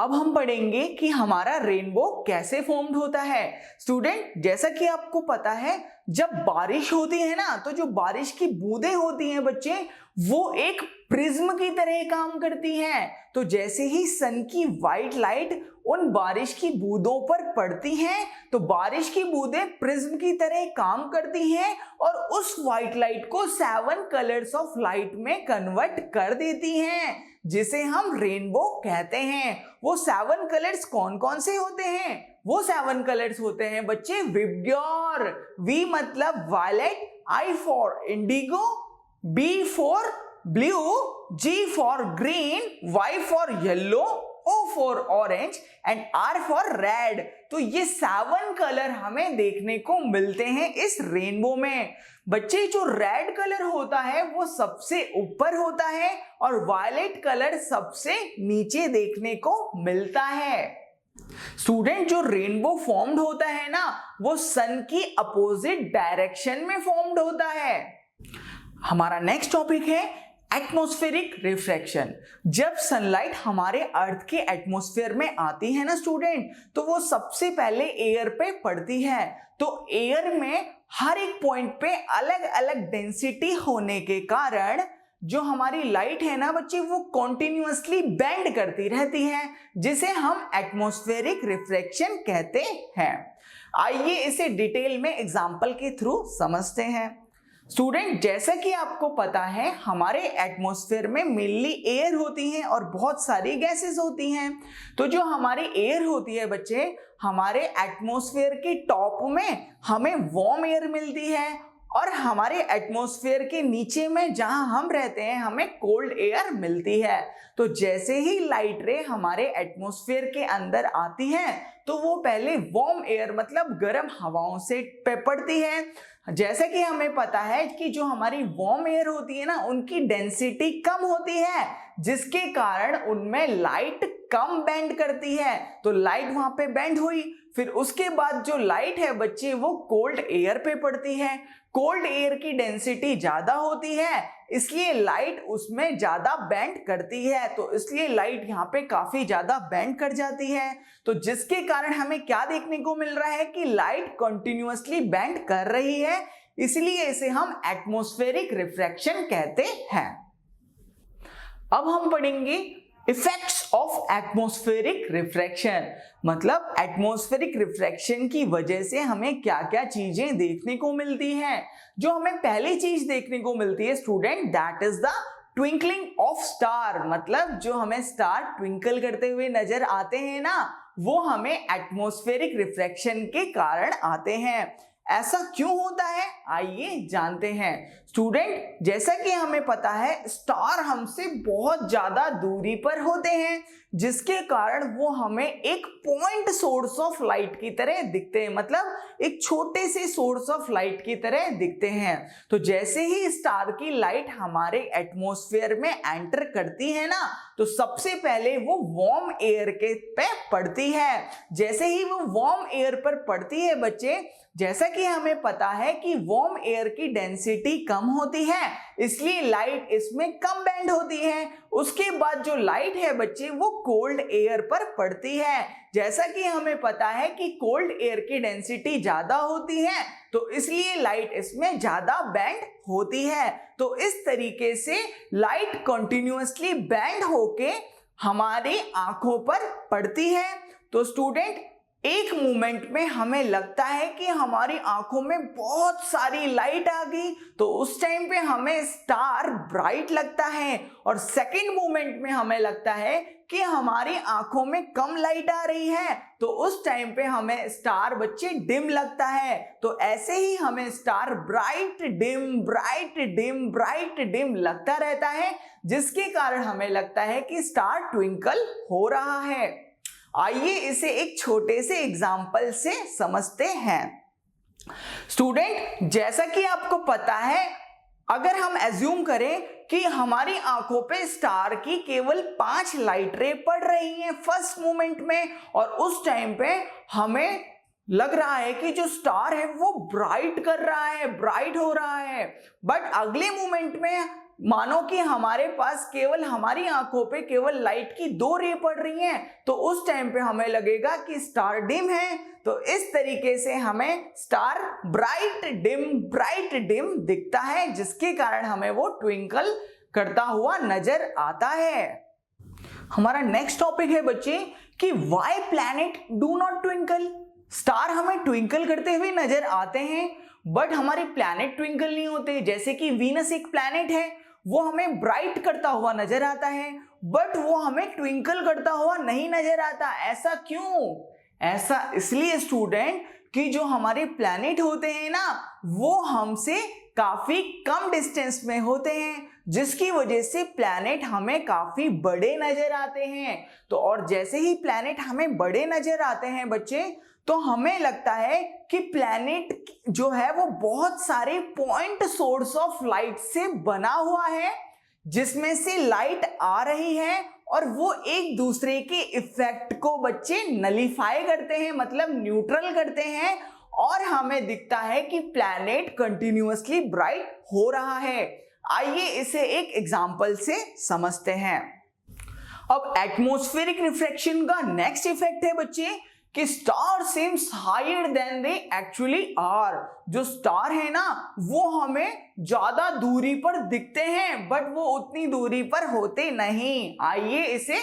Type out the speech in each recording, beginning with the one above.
अब हम पढ़ेंगे कि हमारा रेनबो कैसे फॉर्म्ड होता है। स्टूडेंट, जैसा कि आपको पता है, जब बारिश होती है ना, तो जो बारिश की बूंदें होती हैं बच्चे, वो एक प्रिज्म की तरह काम करती हैं। तो जैसे ही सन की व्हाइट लाइट उन बारिश की बूंदों पर पड़ती हैं, तो बारिश की बूंदें प्रिज्म की तरह काम करती हैं और उस व्हाइट लाइट को 7 कलर्स ऑफ लाइट में कन्वर्ट कर देती हैं, जिसे हम रेनबो कहते हैं। वो 7 कलर्स कौन कौन से होते हैं? वो 7 कलर्स होते हैं बच्चे विबग्योर। वी मतलब violet, I for indigo, B for blue, G for green, Y for yellow, O for orange and R for red. तो ये 7 कलर हमें देखने को मिलते हैं इस रेनबो में। बच्चे, जो रेड कलर होता है वो सबसे ऊपर होता है और वायलेट कलर सबसे नीचे देखने को मिलता है। स्टूडेंट, जो रेनबो फॉर्म्ड होता है ना, वो सन की अपोजिट डायरेक्शन में फॉर्म्ड होता है। हमारा नेक्स्ट टॉपिक है एटमॉस्फेरिक रिफ्रैक्शन। जब सनलाइट हमारे अर्थ के एटमॉस्फेयर में आती है ना स्टूडेंट, तो वो सबसे पहले एयर पे पड़ती है। तो एयर में हर एक पॉइंट पे अलग अलग डेंसिटी होने के कारण जो हमारी लाइट है ना बच्चे, वो कॉन्टिन्यूअसली बेंड करती रहती है, जिसे हम एटमॉस्फेरिक रिफ्रैक्शन कहते हैं। आइए इसे डिटेल में एग्जांपल के थ्रू समझते हैं। स्टूडेंट, जैसा कि आपको पता है, हमारे एटमॉस्फेयर में मेनली एयर होती है और बहुत सारी गैसेस होती हैं। तो जो हमारी एयर होती है बच्चे, हमारे एटमॉस्फेयर के टॉप में हमें वार्म एयर मिलती है और हमारे एटमॉस्फेयर के नीचे में जहां हम रहते हैं, हमें कोल्ड एयर मिलती है। तो जैसे ही लाइट रे हमारे एटमॉस्फेयर के अंदर आती है, तो वो पहले वार्म एयर मतलब गर्म हवाओं से पड़ती है। जैसा कि हमें पता है कि जो हमारी वार्म एयर होती है ना, उनकी डेंसिटी कम होती है, जिसके कारण उनमें लाइट कम बेंड करती है। तो लाइट वहां पे बेंड हुई, फिर उसके बाद जो लाइट है बच्चे, वो कोल्ड एयर पे पड़ती है। कोल्ड एयर की डेंसिटी ज्यादा होती है, इसलिए लाइट उसमें ज्यादा बेंड करती है। तो इसलिए लाइट यहाँ पे काफी ज्यादा बेंड कर जाती है। तो जिसके कारण हमें क्या देखने को मिल रहा है कि लाइट कंटिन्यूअसली बेंड कर रही है, इसलिए इसे हम एटमॉस्फेरिक रिफ्रैक्शन कहते हैं। अब हम पढ़ेंगे इफेक्ट्स ऑफ एटमॉस्फेरिक रिफ्रैक्शन। मतलब एटमॉस्फेरिक रिफ्रैक्शन की वजह से हमें क्या क्या चीजें देखने को मिलती हैं। जो हमें पहली चीज देखने को मिलती है student, that is the twinkling of star. मतलब जो हमें स्टार ट्विंकल करते हुए नजर आते हैं ना, वो हमें एटमॉस्फेरिक रिफ्रैक्शन के कारण आते हैं। ऐसा क्यों होता है, आइए जानते हैं। स्टूडेंट, जैसा कि हमें पता है, स्टार हमसे बहुत ज्यादा दूरी पर होते हैं, जिसके कारण वो हमें एक पॉइंट सोर्स ऑफ लाइट की तरह दिखते हैं। मतलब एक छोटे से सोर्स ऑफ लाइट की तरह दिखते हैं। तो जैसे ही स्टार की लाइट हमारे एटमॉस्फेयर में एंटर करती है ना, तो सबसे पहले वो वार्म एयर के पे पड़ती है। जैसे ही वो वार्म एयर पर पड़ती है बच्चे, जैसा कि हमें पता है कि वार्म एयर की डेंसिटी कम होती है, इसलिए लाइट इसमें कम बेंड होती है। उसके बाद जो लाइट है बच्चे, वो कोल्ड एयर पर पड़ती है। जैसा कि हमें पता है कि कोल्ड एयर की डेंसिटी ज्यादा होती है, तो इसलिए लाइट इसमें ज्यादा बेंड होती है। तो इस तरीके से लाइट कंटिन्यूअसली बेंड होके हमारी आंखों पर पड़ती है। तो स्टूडेंट, एक मोमेंट में हमें लगता है कि हमारी आंखों में बहुत सारी लाइट आ गई, तो उस टाइम पे हमें स्टार ब्राइट लगता है। और सेकंड मोमेंट में हमें लगता है कि हमारी आंखों में कम लाइट आ रही है, तो उस टाइम पे हमें स्टार बच्चे डिम लगता है। तो ऐसे ही हमें star bright dim bright dim bright dim लगता रहता है, जिसके कारण हमें लगता है कि स्टार ट्विंकल हो रहा है। आइए इसे एक छोटे से एग्जाम्पल से समझते हैं। स्टूडेंट, जैसा कि आपको पता है, अगर हम एज्यूम करें कि हमारी आंखों पे स्टार की केवल 5 लाइट रे पड़ रही हैं फर्स्ट मोमेंट में, और उस टाइम पे हमें लग रहा है कि जो स्टार है वो ब्राइट कर रहा है, ब्राइट हो रहा है, बट अगले मोमेंट में मानो कि हमारे पास केवल हमारी आंखों पे केवल लाइट की 2 रे पड़ रही हैं, तो उस टाइम पे हमें लगेगा कि स्टार डिम है। तो इस तरीके से हमें स्टार ब्राइट डिम दिखता है, जिसके कारण हमें वो ट्विंकल करता हुआ नजर आता है। हमारा नेक्स्ट टॉपिक है बच्चे कि why planet do not twinkle. Star हमें ट्विंकल करते हुए नजर आते हैं, बट हमारे प्लैनेट ट्विंकल नहीं होते। जैसे कि वीनस एक प्लैनेट है, वो हमें ब्राइट करता हुआ नजर आता है, बट वो हमें ट्विंकल करता हुआ नहीं नजर आता। ऐसा क्यों? ऐसा इसलिए स्टूडेंट कि जो हमारे प्लैनेट होते हैं ना, वो हमसे काफी कम डिस्टेंस में होते हैं, जिसकी वजह से प्लैनेट हमें काफी बड़े नजर आते हैं। तो और जैसे ही प्लैनेट हमें बड़े नजर आते हैं बच्चे, तो हमें लगता है कि प्लैनेट जो है वो बहुत सारे पॉइंट सोर्स ऑफ लाइट से बना हुआ है, जिसमें से लाइट आ रही है और वो एक दूसरे के इफेक्ट को बच्चे नलीफाई करते हैं, मतलब न्यूट्रल करते हैं, और हमें दिखता है कि प्लैनेट कंटिन्यूअसली ब्राइट हो रहा है। आइए इसे एक एग्जांपल से समझते हैं। अब एटमॉस्फेरिक रिफ्रैक्शन का नेक्स्ट इफेक्ट है बच्चे कि star seems higher than they actually are. जो स्टार है ना, वो हमें ज्यादा दूरी पर दिखते हैं, बट वो उतनी दूरी पर होते नहीं। आइए इसे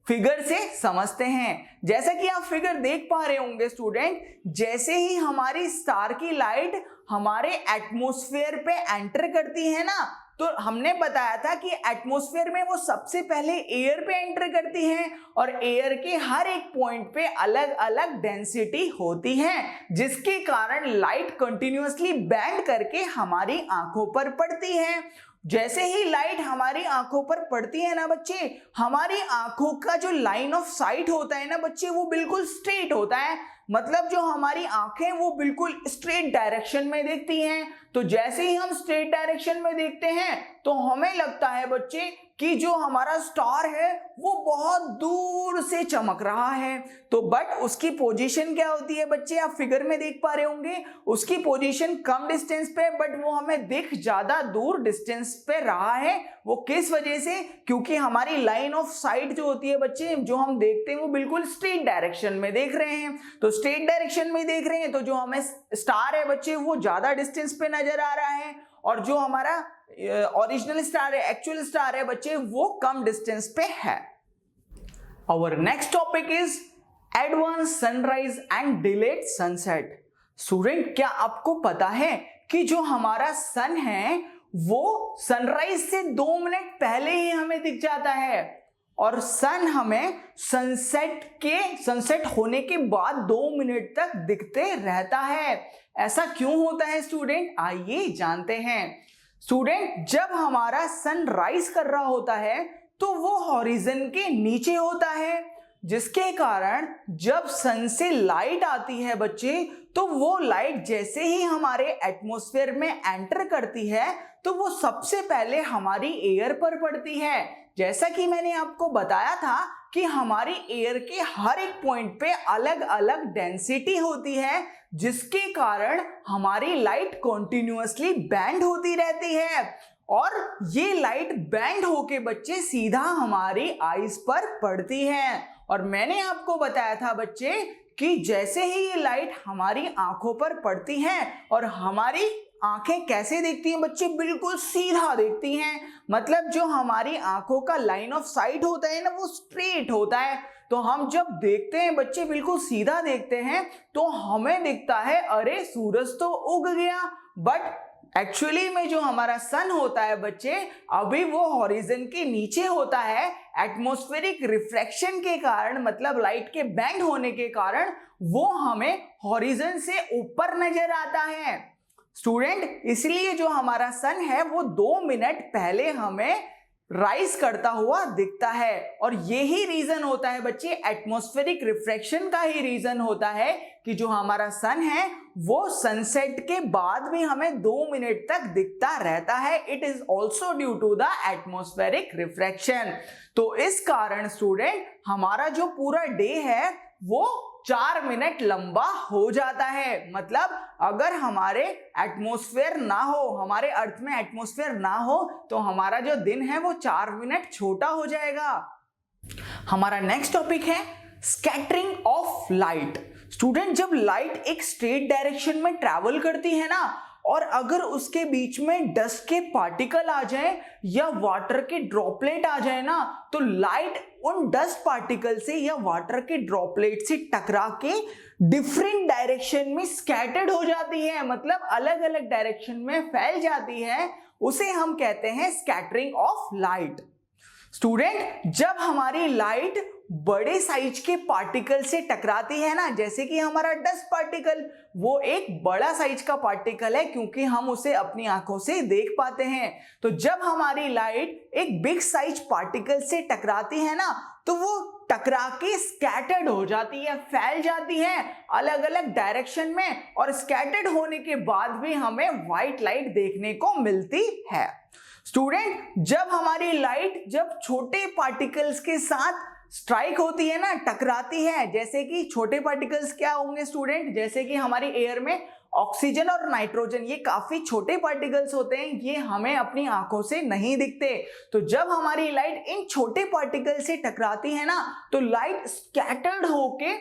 फिगर से समझते हैं। जैसा कि आप फिगर देख पा रहे होंगे स्टूडेंट, जैसे ही हमारी स्टार की लाइट हमारे एटमॉस्फेयर पे एंटर करती है ना, तो हमने बताया था कि एटमॉस्फेयर में वो सबसे पहले एयर पे एंटर करती है, और एयर के हर एक पॉइंट पे अलग अलग डेंसिटी होती है, जिसके कारण लाइट कंटिन्यूअसली बैंड करके हमारी आंखों पर पड़ती है। जैसे ही लाइट हमारी आंखों पर पड़ती है ना बच्चे, हमारी आंखों का जो लाइन ऑफ साइट होता है ना बच्चे, वो बिल्कुल स्ट्रेट होता है। मतलब जो हमारी आंखें वो बिल्कुल स्ट्रेट डायरेक्शन में देखती हैं। तो जैसे ही हम स्ट्रेट डायरेक्शन में देखते हैं, तो हमें लगता है बच्चे कि जो हमारा स्टार है वो बहुत दूर से चमक रहा है। तो बट उसकी पोजीशन क्या होती है बच्चे, आप फिगर में देख पा रहे होंगे, उसकी पोजीशन कम डिस्टेंस पे, बट वो हमें दिख ज्यादा दूर डिस्टेंस पे रहा है। वो किस वजह से? क्योंकि हमारी लाइन ऑफ साइट जो होती है बच्चे, जो हम देखते हैं वो बिल्कुल स्ट्रेट डायरेक्शन में देख रहे हैं। तो स्ट्रेट डायरेक्शन में देख रहे हैं, तो जो हमें स्टार है बच्चे वो ज्यादा डिस्टेंस पे नजर आ रहा है, और जो हमारा ओरिजिनल स्टार है, एक्चुअल स्टार है बच्चे, वो कम डिस्टेंस पे है। Our next topic is advance sunrise and delayed sunset. Student, क्या आपको पता है कि जो हमारा सन है वो सनराइज से 2 मिनट पहले ही हमें दिख जाता है, और सन हमें सनसेट होने के बाद 2 मिनट तक दिखते रहता है। ऐसा क्यों होता है स्टूडेंट? आइए जानते हैं। स्टूडेंट, जब हमारा सन राइज कर रहा होता है तो वो हॉरिजन के नीचे होता है, जिसके कारण जब सन से लाइट आती है बच्चे, तो वो लाइट जैसे ही हमारे एटमॉस्फेयर में एंटर करती है, तो वो सबसे पहले हमारी एयर पर पड़ती है। जैसा कि मैंने आपको बताया था कि हमारी एयर के हर एक पॉइंट पे अलग अलग डेंसिटी होती है, जिसके कारण हमारी लाइट कॉन्टिन्यूअसली बैंड होती रहती है, और ये लाइट बैंड होके बच्चे सीधा हमारी आईज पर पड़ती है। और मैंने आपको बताया था बच्चे कि जैसे ही ये लाइट हमारी आंखों पर पड़ती है, और हमारी आंखें कैसे देखती हैं बच्चे? बिल्कुल सीधा देखती हैं। मतलब जो हमारी आंखों का लाइन ऑफ साइट होता है ना, वो स्ट्रेट होता है। तो हम जब देखते हैं बच्चे, बिल्कुल सीधा देखते हैं, तो हमें दिखता है अरे सूरज तो उग गया, बट एक्चुअली में जो हमारा सन होता है बच्चे, अभी वो हॉरिजन के नीचे होता है। एटमॉस्फेरिक रिफ्रैक्शन के कारण, मतलब लाइट के बैंड होने के कारण, वो हमें हॉरिजन से ऊपर नजर आता है। स्टूडेंट, इसलिए जो हमारा सन है वो 2 मिनट पहले हमें राइज करता हुआ दिखता है। और यही रीजन होता है बच्चे, एटमॉस्फेरिक रिफ्रैक्शन का ही रीजन होता है कि जो हमारा सन है वो सनसेट के बाद भी हमें 2 मिनट तक दिखता रहता है। It is also due to the atmospheric refraction. तो इस कारण स्टूडेंट, हमारा जो पूरा डे है वो 4 मिनट लंबा हो जाता है। मतलब अगर हमारे एटमॉस्फेयर ना हो, हमारे अर्थ में एटमॉस्फेयर ना हो, तो हमारा जो दिन है वो 4 मिनट छोटा हो जाएगा। हमारा नेक्स्ट टॉपिक है स्कैटरिंग ऑफ लाइट। स्टूडेंट, जब लाइट एक स्ट्रेट डायरेक्शन में ट्रैवल करती है ना, और अगर उसके बीच में डस्ट के पार्टिकल आ जाए या वाटर के ड्रॉपलेट आ जाए ना, तो लाइट उन डस्ट पार्टिकल से या वाटर के ड्रॉपलेट से टकरा के डिफरेंट डायरेक्शन में स्कैटर्ड हो जाती है, मतलब अलग अलग डायरेक्शन में फैल जाती है। उसे हम कहते हैं स्कैटरिंग ऑफ लाइट। स्टूडेंट, जब हमारी लाइट बड़े साइज के पार्टिकल से टकराती है ना, जैसे कि हमारा डस्ट पार्टिकल, वो एक बड़ा साइज का पार्टिकल है क्योंकि हम उसे अपनी आंखों से देख पाते हैं। तो जब हमारी लाइट एक बिग साइज पार्टिकल से टकराती है ना, तो वो टकरा के स्कैटर्ड हो जाती है, फैल जाती है अलग अलग डायरेक्शन में, और स्कैटर्ड होने के बाद भी हमें व्हाइट लाइट देखने को मिलती है। स्टूडेंट, जब हमारी लाइट जब छोटे पार्टिकल्स के साथ स्ट्राइक होती है ना, टकराती है, जैसे कि छोटे पार्टिकल्स क्या होंगे स्टूडेंट, जैसे कि हमारी एयर में ऑक्सीजन और नाइट्रोजन, ये काफी छोटे पार्टिकल्स होते हैं, ये हमें अपनी आंखों से नहीं दिखते। तो जब हमारी लाइट इन छोटे पार्टिकल से टकराती है ना, तो लाइट स्कैटर्ड होके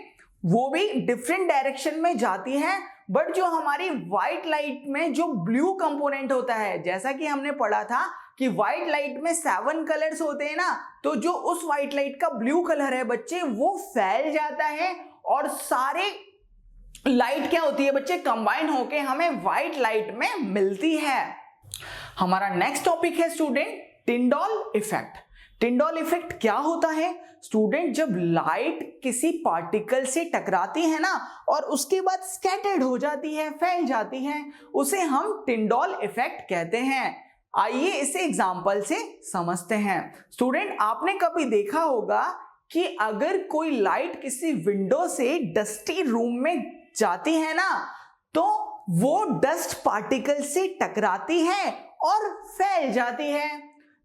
वो भी डिफरेंट डायरेक्शन में जाती है। बट जो हमारी व्हाइट लाइट में जो ब्लू कंपोनेंट होता है, जैसा कि हमने पढ़ा था कि व्हाइट लाइट में 7 कलर्स होते हैं ना, तो जो उस व्हाइट लाइट का ब्लू कलर है बच्चे, वो फैल जाता है और सारे लाइट क्या होती है बच्चे, कंबाइन होके हमें व्हाइट लाइट में मिलती है। हमारा नेक्स्ट टॉपिक है स्टूडेंट टिंडॉल इफेक्ट। टिंडॉल इफेक्ट क्या होता है स्टूडेंट? जब लाइट किसी पार्टिकल से टकराती है ना और उसके बाद स्कैटर्ड हो जाती है, फैल जाती है, उसे हम टिंडॉल इफेक्ट कहते हैं। आइए इसे एग्जांपल से समझते हैं। स्टूडेंट, आपने कभी देखा होगा कि अगर कोई लाइट किसी विंडो से डस्टी रूम में जाती है ना, तो वो डस्ट पार्टिकल से टकराती है और फैल जाती है,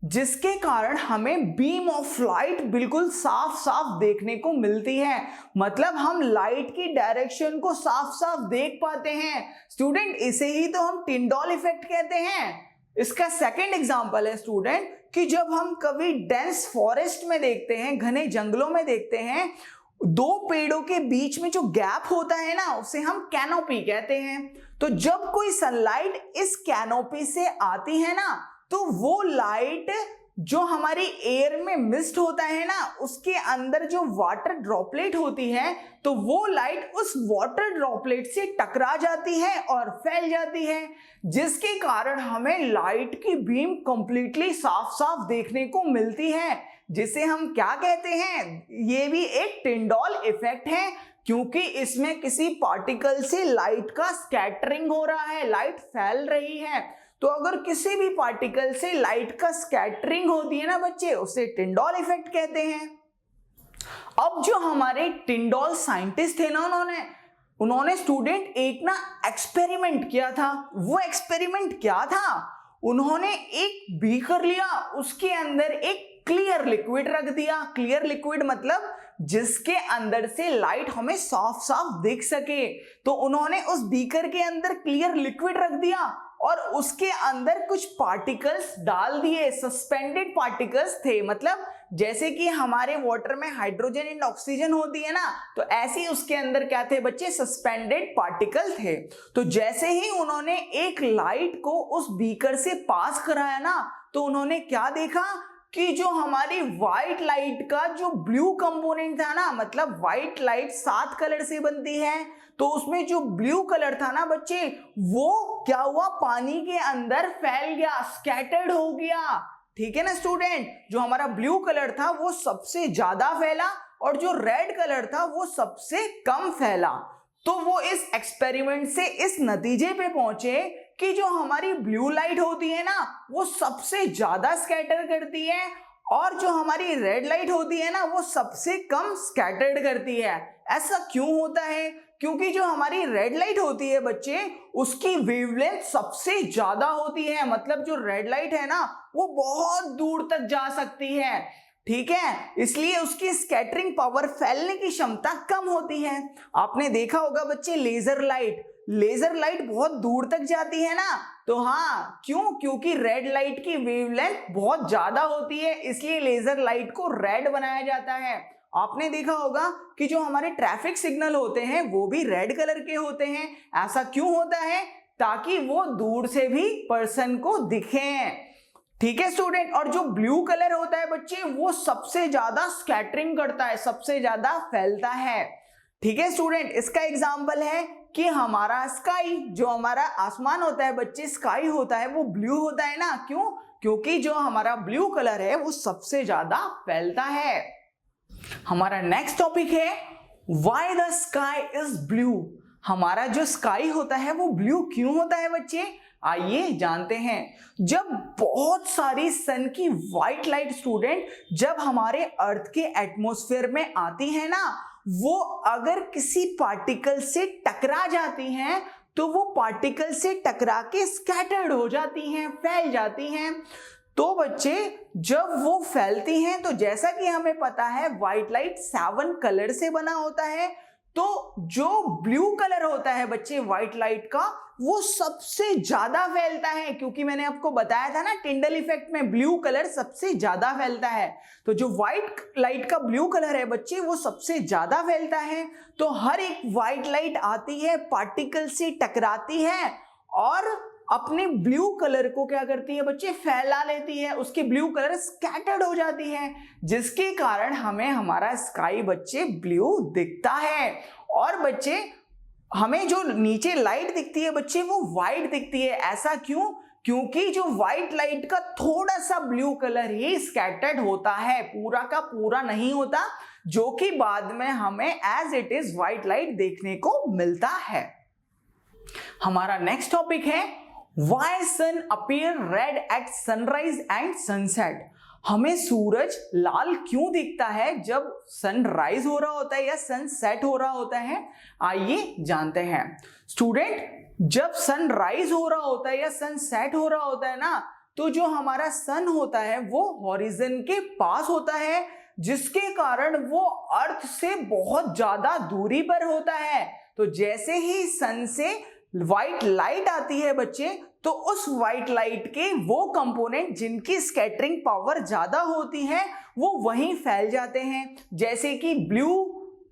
जिसके कारण हमें बीम ऑफ लाइट बिल्कुल साफ साफ देखने को मिलती है। मतलब हम लाइट की डायरेक्शन को साफ साफ देख पाते हैं। स्टूडेंट, इसे ही तो हम टिंडॉल इफेक्ट कहते हैं। इसका सेकंड एग्जांपल है स्टूडेंट कि जब हम कभी डेंस फॉरेस्ट में देखते हैं, घने जंगलों में देखते हैं, 2 पेड़ों के बीच में जो गैप होता है ना, उसे हम कैनोपी कहते हैं। तो जब कोई सनलाइट इस कैनोपी से आती है ना, तो वो लाइट जो हमारी एयर में मिस्ट होता है ना, उसके अंदर जो वाटर ड्रॉपलेट होती है, तो वो लाइट उस वाटर ड्रॉपलेट से टकरा जाती है और फैल जाती है, जिसके कारण हमें लाइट की बीम कंप्लीटली साफ साफ देखने को मिलती है, जिसे हम क्या कहते हैं? ये भी एक टिंडॉल इफेक्ट है, क्योंकि इसमें किसी पार्टिकल से लाइट का स्कैटरिंग हो रहा है, लाइट फैल रही है। तो अगर किसी भी पार्टिकल से लाइट का स्कैटरिंग होती है ना बच्चे, उसे टिंडॉल इफेक्ट कहते हैं। अब जो हमारे टिंडॉल साइंटिस्ट थे ना, उन्होंने स्टूडेंट एक ना एक्सपेरिमेंट किया था। वो एक्सपेरिमेंट क्या था? उन्होंने एक बीकर लिया, उसके अंदर एक क्लियर लिक्विड रख दिया। क्लियर लिक्विड मतलब जिसके अंदर से लाइट हमें साफ साफ दिख सके। तो उन्होंने उस बीकर के अंदर क्लियर लिक्विड रख दिया और उसके अंदर कुछ पार्टिकल्स डाल दिए, सस्पेंडेड पार्टिकल्स थे। मतलब जैसे कि हमारे वाटर में हाइड्रोजन एंड ऑक्सीजन होती है ना, तो ऐसे ही उसके अंदर क्या थे बच्चे? सस्पेंडेड पार्टिकल थे। तो जैसे ही उन्होंने एक लाइट को उस बीकर से पास कराया ना, तो उन्होंने क्या देखा कि जो हमारी व्हाइट लाइट का जो ब्लू कंपोनेंट था ना, मतलब व्हाइट लाइट 7 कलर से बनती है, तो उसमें जो ब्लू कलर था ना बच्चे, वो क्या हुआ? पानी के अंदर फैल गया, स्कैटर्ड हो गया। ठीक है ना स्टूडेंट? जो हमारा ब्लू कलर था वो सबसे ज्यादा फैला और जो रेड कलर था वो सबसे कम फैला। तो वो इस एक्सपेरिमेंट से इस नतीजे पे पहुंचे कि जो हमारी ब्लू लाइट होती है ना, वो सबसे ज्यादा स्कैटर करती है, और जो हमारी रेड लाइट होती है ना, वो सबसे कम स्कैटर्ड करती है। ऐसा क्यों होता है? क्योंकि जो हमारी रेड लाइट होती है बच्चे, उसकी वेवलेंथ सबसे ज्यादा होती है। मतलब जो रेड लाइट है ना, वो बहुत दूर तक जा सकती है। ठीक है, इसलिए उसकी स्कैटरिंग पावर, फैलने की क्षमता कम होती है। आपने देखा होगा बच्चे लेजर लाइट बहुत दूर तक जाती है ना, तो हाँ क्यों, क्योंकि रेड लाइट की वेवलेंथ बहुत ज्यादा होती है, इसलिए लेजर लाइट को रेड बनाया जाता है। आपने देखा होगा कि जो हमारे ट्रैफिक सिग्नल होते हैं वो भी रेड कलर के होते हैं। ऐसा क्यों होता है? ताकि वो दूर से भी पर्सन को दिखें। ठीक है स्टूडेंट, और जो ब्लू कलर होता है बच्चे वो सबसे ज्यादा स्कैटरिंग करता है, सबसे ज्यादा फैलता है। ठीक है स्टूडेंट, इसका एग्जांपल है कि हमारा स्काई, जो हमारा आसमान होता है बच्चे, स्काई होता है वो ब्लू होता है ना, क्यों? क्योंकि जो हमारा ब्लू कलर है वो सबसे ज्यादा फैलता है। हमारा नेक्स्ट टॉपिक है why the sky is blue. हमारा जो स्काई होता है वो ब्लू क्यों होता है बच्चे? आइए जानते हैं। जब बहुत सारी सन की व्हाइट लाइट स्टूडेंट जब हमारे अर्थ के एटमॉस्फेयर में आती है ना, वो अगर किसी पार्टिकल से टकरा जाती हैं तो वो पार्टिकल से टकरा के स्कैटर्ड हो जाती हैं, फैल जाती हैं। तो बच्चे जब वो फैलती हैं तो जैसा कि हमें पता है व्हाइट लाइट 7 कलर से बना होता है, तो जो ब्लू कलर होता है बच्चे व्हाइट लाइट का वो सबसे ज्यादा फैलता है, क्योंकि मैंने आपको बताया था ना टिंडल इफेक्ट में ब्लू कलर सबसे ज्यादा फैलता है। तो जो व्हाइट लाइट का ब्लू कलर है बच्चे वो सबसे ज्यादा फैलता है। तो हर एक व्हाइट लाइट आती है, पार्टिकल से टकराती है और अपने ब्लू कलर को क्या करती है बच्चे? फैला लेती है, उसकी ब्लू कलर स्कैटर्ड हो जाती है, जिसके कारण हमें हमारा स्काई बच्चे ब्लू दिखता है। और बच्चे हमें जो नीचे लाइट दिखती है बच्चे वो व्हाइट दिखती है। ऐसा क्यों? क्योंकि जो व्हाइट लाइट का थोड़ा सा ब्लू कलर ही स्कैटर्ड होता है, पूरा का पूरा नहीं होता, जो कि बाद में हमें as it is white light देखने को मिलता है। हमारा नेक्स्ट टॉपिक है Why sun appear red at sunrise and sunset? हमें सूरज लाल क्यों दिखता है जब सनराइज हो रहा होता है या सनसेट हो रहा होता है? आइए जानते हैं। स्टूडेंट, जब सनराइज हो रहा होता है या सनसेट हो रहा होता है ना, तो जो हमारा सन होता है वो हॉरिजन के पास होता है, जिसके कारण वो अर्थ से बहुत ज्यादा दूरी पर होता है। तो जैसे ही सन से व्हाइट लाइट आती है बच्चे, तो उस व्हाइट लाइट के वो कंपोनेंट जिनकी स्कैटरिंग पावर ज्यादा होती है वो वहीं फैल जाते हैं। जैसे कि ब्लू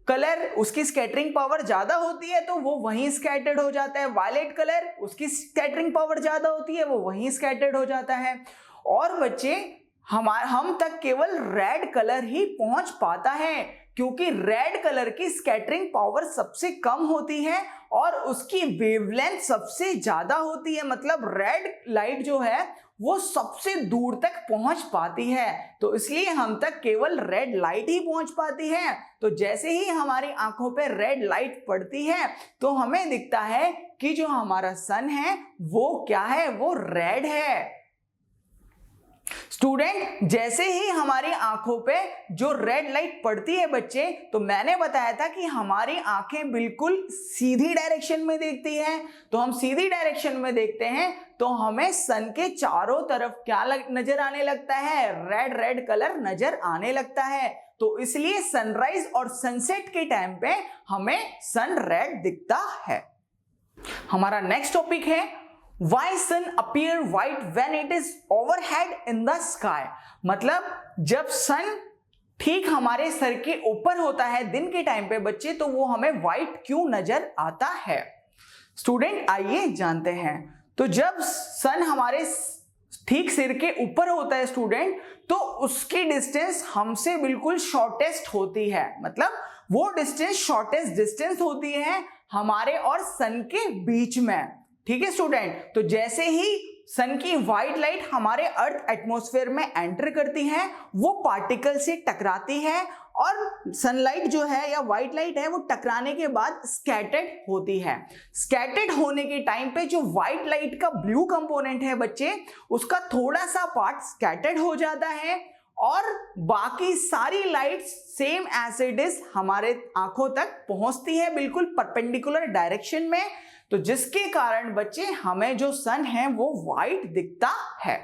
कलर, उसकी स्कैटरिंग पावर ज्यादा होती है तो वो वहीं स्कैटर्ड हो जाता है। वायलेट कलर, उसकी स्कैटरिंग पावर ज्यादा होती है, वो वहीं स्कैटर्ड हो जाता है। और बच्चे हम तक केवल रेड कलर ही पहुंच पाता है, क्योंकि रेड कलर की स्कैटरिंग पावर सबसे कम होती है और उसकी वेवलेंथ सबसे ज्यादा होती है। मतलब रेड लाइट जो है वो सबसे दूर तक पहुंच पाती है, तो इसलिए हम तक केवल रेड लाइट ही पहुंच पाती है। तो जैसे ही हमारी आंखों पे रेड लाइट पड़ती है तो हमें दिखता है कि जो हमारा सन है वो क्या है? वो रेड है। स्टूडेंट, जैसे ही हमारी आंखों पे जो रेड लाइट पड़ती है बच्चे, तो मैंने बताया था कि हमारी आंखें बिल्कुल सीधी डायरेक्शन में देखती हैं। तो हम सीधी डायरेक्शन में देखते हैं तो हमें सन के चारों तरफ क्या नजर आने लगता है? रेड रेड कलर नजर आने लगता है। तो इसलिए सनराइज और सनसेट के टाइम पे हमें सन रेड दिखता है। हमारा नेक्स्ट टॉपिक है Why sun appear white when it is overhead in the sky? मतलब जब सन ठीक हमारे सर के ऊपर होता है दिन के टाइम पे बच्चे, तो वो हमें व्हाइट क्यों नजर आता है? स्टूडेंट, आइए जानते हैं। तो जब सन हमारे ठीक सिर के ऊपर होता है स्टूडेंट, तो उसकी डिस्टेंस हमसे बिल्कुल शॉर्टेस्ट होती है। मतलब वो डिस्टेंस शॉर्टेस्ट डिस्टेंस होती है हमारे और सन के बीच में। ठीक है स्टूडेंट, तो जैसे ही सन की व्हाइट लाइट हमारे अर्थ एटमॉस्फेयर में एंटर करती है, वो पार्टिकल से टकराती है और सनलाइट जो है या व्हाइट लाइट है वो टकराने के बाद स्कैटर्ड होती है। स्कैटर्ड होने के टाइम पे जो व्हाइट लाइट का ब्लू कंपोनेंट है बच्चे, उसका थोड़ा सा पार्ट स्कैटर्ड हो जाता है और बाकी सारी light same as it is हमारे आंखों तक पहुंचती है, बिल्कुल परपेंडिकुलर डायरेक्शन में। तो जिसके कारण बच्चे हमें जो सन है वो व्हाइट दिखता है।